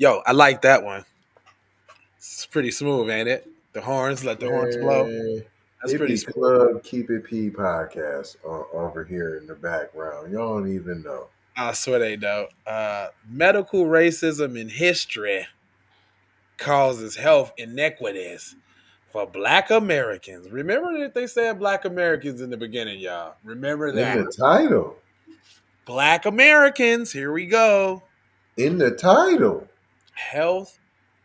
Yo, I like that one. It's pretty smooth, ain't it? The horns, let the horns blow. Man, That's it pretty be smooth. Club Keep It P podcast over here in the background. Y'all don't even know. I swear they don't. Medical racism in history causes health inequities for Black Americans. Remember that they said Black Americans in the beginning, y'all. Remember In that. the title. Black Americans, here we go. In the title. Health,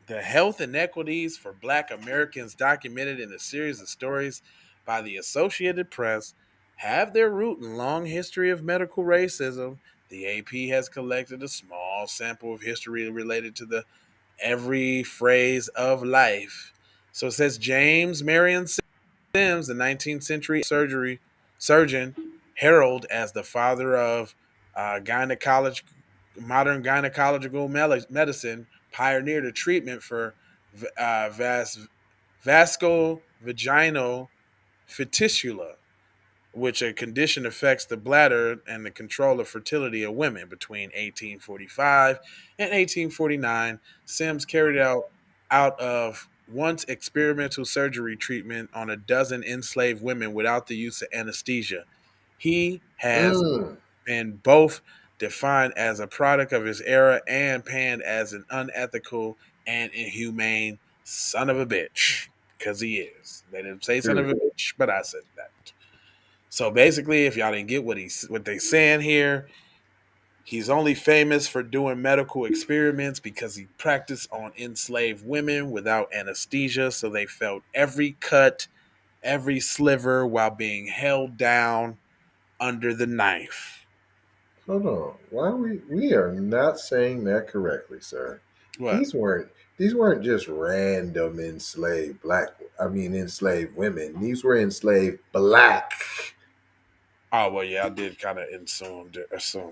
the health inequities for Black Americans documented in a series of stories by the Associated Press have their root in long history of medical racism. The AP has collected a small sample of history related to the every phrase of life. So it says James Marion Sims, the 19th century surgeon, heralded as the father of gynecology, modern gynecological medicine, pioneered a treatment for vasculovaginal fistula, which a condition affects the bladder and the control of fertility of women. Between 1845 and 1849, Sims carried out of once experimental surgery treatment on a dozen enslaved women without the use of anesthesia. He has Mm. been both defined as a product of his era and panned as an unethical and inhumane son of a bitch. Because he is. They didn't say son of a Period. bitch, but I said that. So basically, if y'all didn't get what they saying here, he's only famous for doing medical experiments because he practiced on enslaved women without anesthesia, so they felt every cut, every sliver while being held down under the knife. Hold on. Why we are not saying that correctly, sir. What? These weren't just random enslaved enslaved women. These were enslaved black Oh well, yeah, I did kind of assume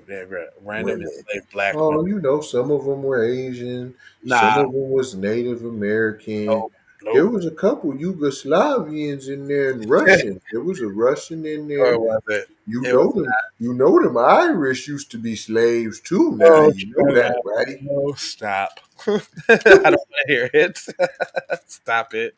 yeah, random women. enslaved black women. Oh, some of them were Asian, some Nah, of them was Native American. nope, nope. There was a couple Yugoslavians in there and Russians. There was a Russian in No, it there. wasn't. You It know was them. You know them Irish used to be slaves too. Now no, you know that, right? no, stop. I don't want to hear it. Stop it.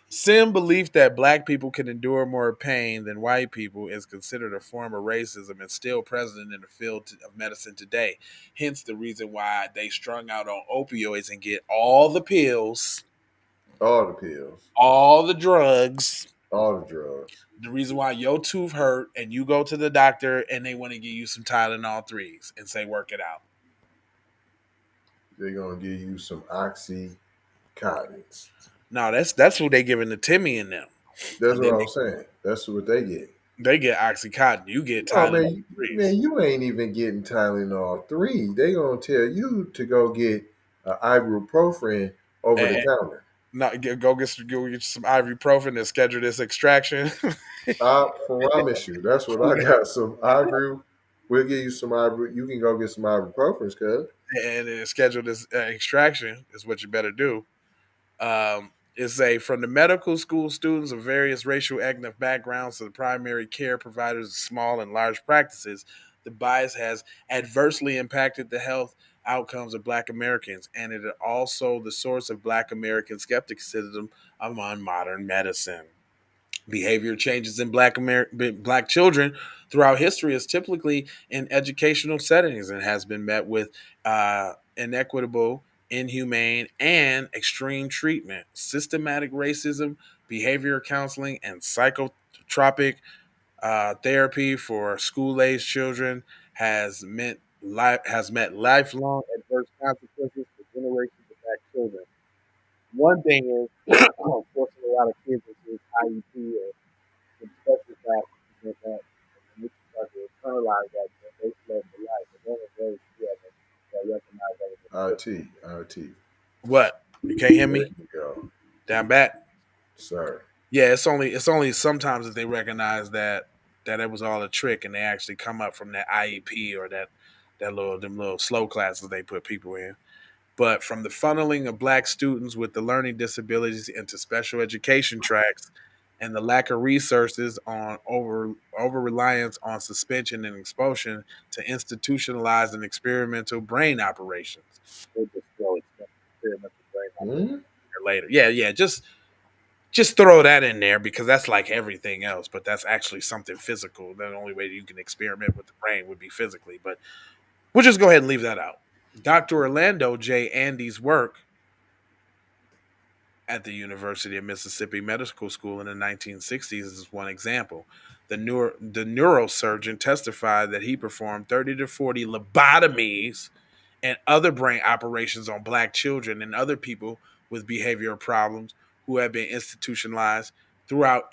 Sim belief that black people can endure more pain than white people is considered a form of racism and still present in the field of medicine today. Hence the reason why they strung out on opioids and get all the pills, All the pills, all the drugs. all the drugs. The reason why your tooth hurt and you go to the doctor and they want to give you some Tylenol threes and say work it out. They're gonna give you some oxycontins. No, that's who they giving the Timmy and them, That's and what then I'm saying. That's what they get. they get OxyContin. You get Oh Tylenol man, threes. you ain't even getting Tylenol 3. They gonna tell you to go get ibuprofen over the And counter. not go get some ibuprofen and schedule this extraction. I promise you, that's what I got. Some ibu. We'll give you some ibu. You can go get some ibuprofen, cuz. And then schedule this extraction is what you better do. Is a from the medical school students of various racial ethnic backgrounds to the primary care providers of small and large practices. The bias has adversely impacted the health outcomes of Black Americans, and it is also the source of Black American skepticism among modern medicine. Behavior changes in black children throughout history is typically in educational settings and has been met with inequitable, inhumane, and extreme treatment. Systematic racism, behavior counseling, and psychotropic therapy for school-aged children has met lifelong adverse consequences for generations of black children. One thing is forcing a lot of kids into IEP or especially that because when you start to internalize that, they slow for life. But then it's very few of them that recognize that as a RT, risk. RT. What? You can't hear There me? you go, Down back? sir. Yeah, it's only sometimes that they recognize that it was all a trick and they actually come up from that IEP or that little them little slow classes they put people in. But from the funneling of black students with the learning disabilities into special education tracks and the lack of resources on over reliance on suspension and expulsion to institutionalized and experimental brain operations. It destroys experimental brain Hmm? later. Yeah, yeah. Just throw that in there because that's like everything else, but that's actually something physical. The only way you can experiment with the brain would be physically, but we'll just go ahead and leave that out. Dr. Orlando J. Andy's work at the University of Mississippi Medical School in the 1960s is one example. The neurosurgeon testified that he performed 30 to 40 lobotomies and other brain operations on black children and other people with behavioral problems who have been institutionalized. Throughout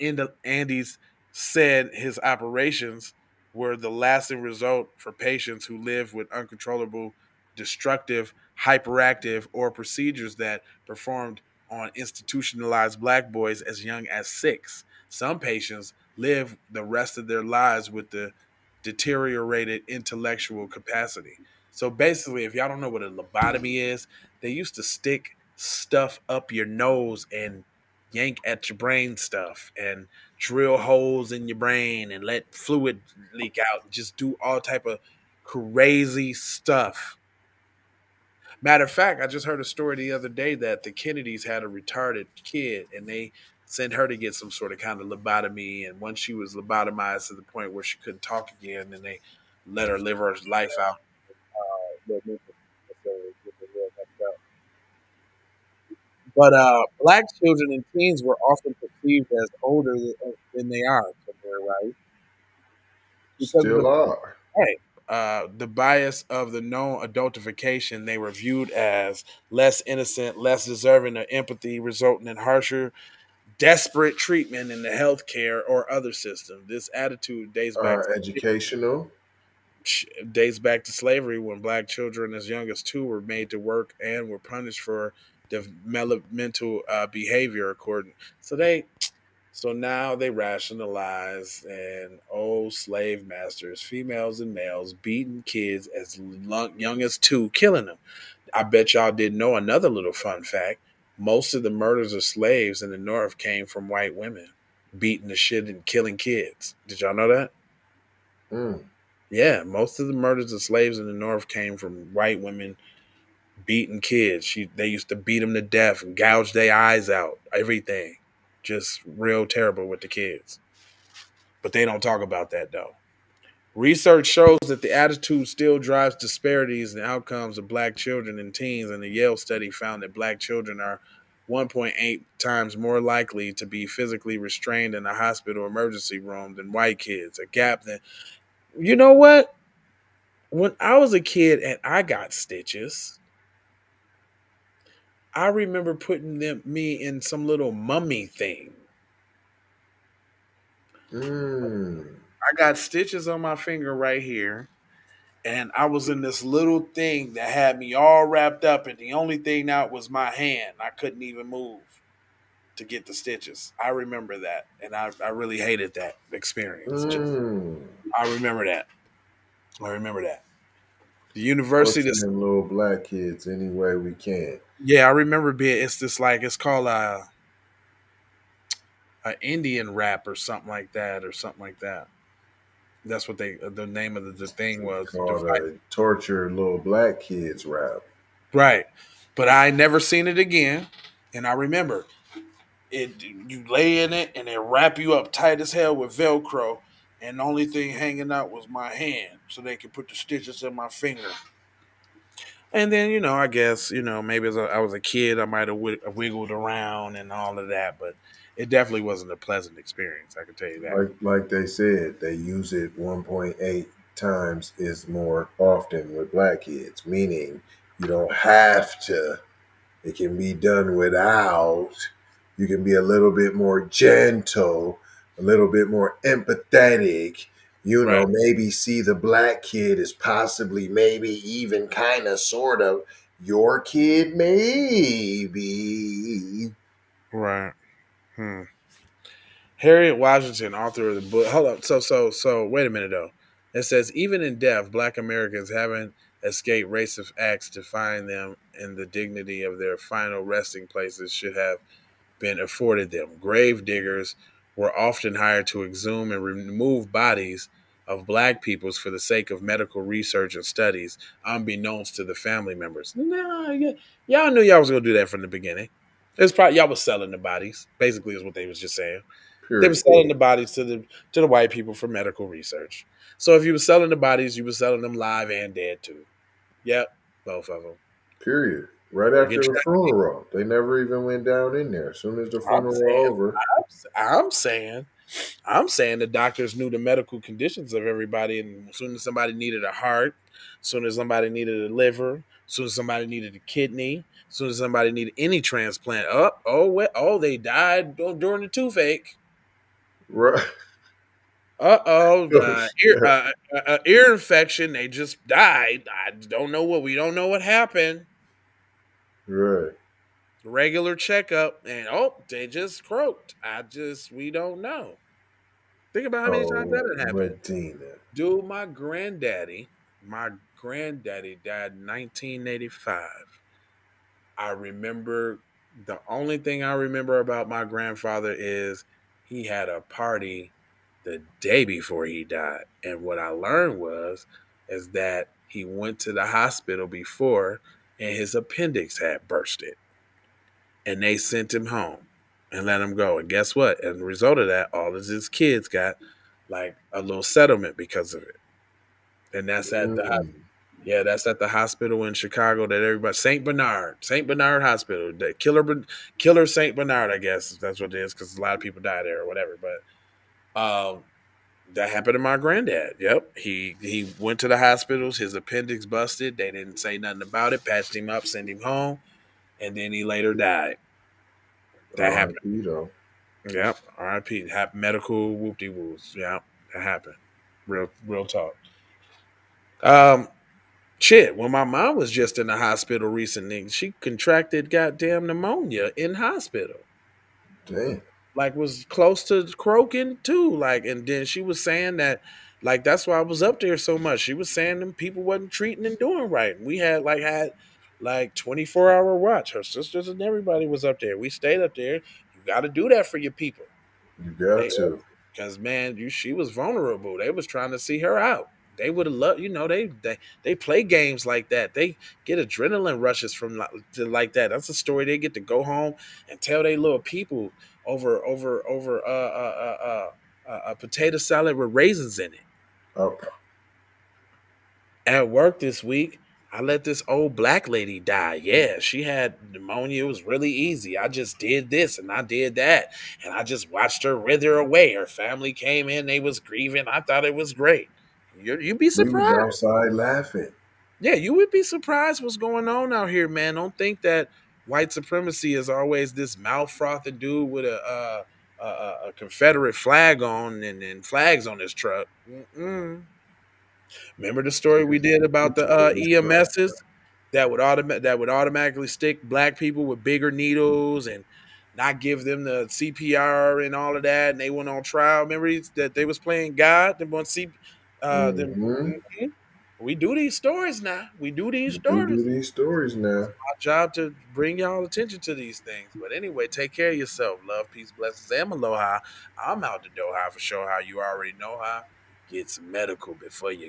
Andy's said his operations were the lasting result for patients who live with uncontrollable, destructive, hyperactive, or procedures that performed on institutionalized black boys as young as 6. Some patients live the rest of their lives with the deteriorated intellectual capacity. So basically, if y'all don't know what a lobotomy is, they used to stick stuff up your nose and yank at your brain stuff and drill holes in your brain and let fluid leak out and just do all type of crazy stuff. Matter of fact, I just heard a story the other day that the Kennedys had a retarded kid and they sent her to get some sort of kind of lobotomy. And once she was lobotomized to the point where she couldn't talk again, and they let her live her life out. But black children and teens were often perceived as older than they are, somewhere, right? Because of Still the are. right, the bias of the known adultification, they were viewed as less innocent, less deserving of empathy, resulting in harsher, desperate treatment in the healthcare or other system. This attitude Educational. dates back to slavery when black children as young as 2 were made to work and were punished for developmental behavior according so now they rationalize and slave masters, females and males, beating kids as young as 2, killing them. I bet y'all didn't know another little fun fact. Most of the murders of slaves in the North came from white women beating the shit and killing kids. Did y'all know that? Mm. Yeah, most of the murders of slaves in the North came from white women beating kids. They used to beat them to death and gouge their eyes out, everything. Just real terrible with the kids. But they don't talk about that though. Research shows that the attitude still drives disparities in outcomes of black children and teens, and the Yale study found that black children are 1.8 times more likely to be physically restrained in a hospital emergency room than white kids. A gap that, you know what? When I was a kid and I got stitches, I remember putting me in some little mummy thing. Mm. I got stitches on my finger right here, and I was in this little thing that had me all wrapped up, and the only thing out was my hand. I couldn't even move to get the stitches. I remember that, and I really hated that experience. Just Mm. I remember that. I remember that. The university, Torturing little black kids any way we can. yeah, I remember being. It's just like it's called a Indian rap or something like that, or something like that. That's what the name of the thing was. Called a torture little black kids rap. Right, but I never seen it again, and I remember it. You lay in it, and they wrap you up tight as hell with Velcro, and the only thing hanging out was my hand, so they could put the stitches in my finger. And then I guess maybe as I was a kid, I might have wiggled around and all of that, but it definitely wasn't a pleasant experience. I can tell you that. Like they said, they use it 1.8 times is more often with black kids, meaning you don't have to. It can be done without. You can be a little bit more gentle, a little bit more empathetic. Right, Maybe see the black kid as possibly, maybe even kind of, sort of your kid, maybe. right. Hmm. Harriet Washington, author of the book. Hold up. So. Wait a minute though. It says even in death, Black Americans haven't escaped racist acts to find them, and the dignity of their final resting places should have been afforded them. Grave diggers were often hired to exhume and remove bodies of black peoples for the sake of medical research and studies, unbeknownst to the family members. Nah, y'all knew y'all was gonna do that from the beginning. It's probably y'all was selling the bodies. Basically, is what they was just saying. They were Period. selling the bodies to the white people for medical research. So if you were selling the bodies, you were selling them live and dead too. Yep, both of them. Period. Right You can after the track. funeral, they never even went down in there. As soon as the I'm funeral saying, over, I'm saying, I'm saying the doctors knew the medical conditions of everybody, and as soon as somebody needed a heart, as soon as somebody needed a liver, as soon as somebody needed a kidney, as soon as somebody needed any transplant, they died during the toothache. right? Oh, snap. Ear infection. They just died. I don't know what. We don't know what happened. Right. Regular checkup, and they just croaked. We don't know. Think about how many times Oh, that had happened. Medina. Dude, my granddaddy died in 1985. I remember the only thing I remember about my grandfather is he had a party the day before he died. And what I learned was is that he went to the hospital before and his appendix had bursted. And they sent him home and let him go. And guess what? As a result of that, all of his kids got like a little settlement because of it. And that's at the Mm. yeah, that's at the hospital in Chicago that everybody St. Bernard Hospital, the killer St. Bernard, I guess that's what it is because a lot of people die there or whatever. But that happened to my granddad. Yep, he went to the hospitals. His appendix busted. They didn't say nothing about it. Patched him up, sent him home, and then he later died. That happened. R.I.P. though. Yep, R.I.P. Medical whoop de woos. Yep, that happened. Real talk. Um, Shit, when my mom was just in the hospital recently, she contracted goddamn pneumonia in hospital. Damn. Like was close to croaking too. Like, and then she was saying that, like, that's why I was up there so much. She was saying them people wasn't treating and doing right. And we had 24-hour watch. Her sisters and everybody was up there. We stayed up there. You got to do that for your people. You got They to. because man, she was vulnerable. They was trying to see her out. They would have loved, they play games like that. They get adrenaline rushes from like that. That's a story they get to go home and tell their little people over a potato salad with raisins in it. Oh, At work this week, I let this old black lady die. Yeah, she had pneumonia. It was really easy. I just did this and I did that. And I just watched her wither away. Her family came in, they was grieving. I thought it was great. You'd be we was surprised. outside laughing. Yeah, you would be surprised what's going on out here, man. Don't think that white supremacy is always this mouth frothing dude with a Confederate flag on and flags on his truck. Mm-mm. Remember the story we did about the EMSs that would automatically stick black people with bigger needles and not give them the CPR and all of that, and they went on trial. Remember that they was playing God. They want C, them. Mm-hmm. Mhm. We do these stories now. We do these We do stories. these stories now. Our job to bring y'all attention to these things. But anyway, take care of yourself. Love, peace, blessings, and aloha. I'm out the door for sure. How you already know how. Get some medical before you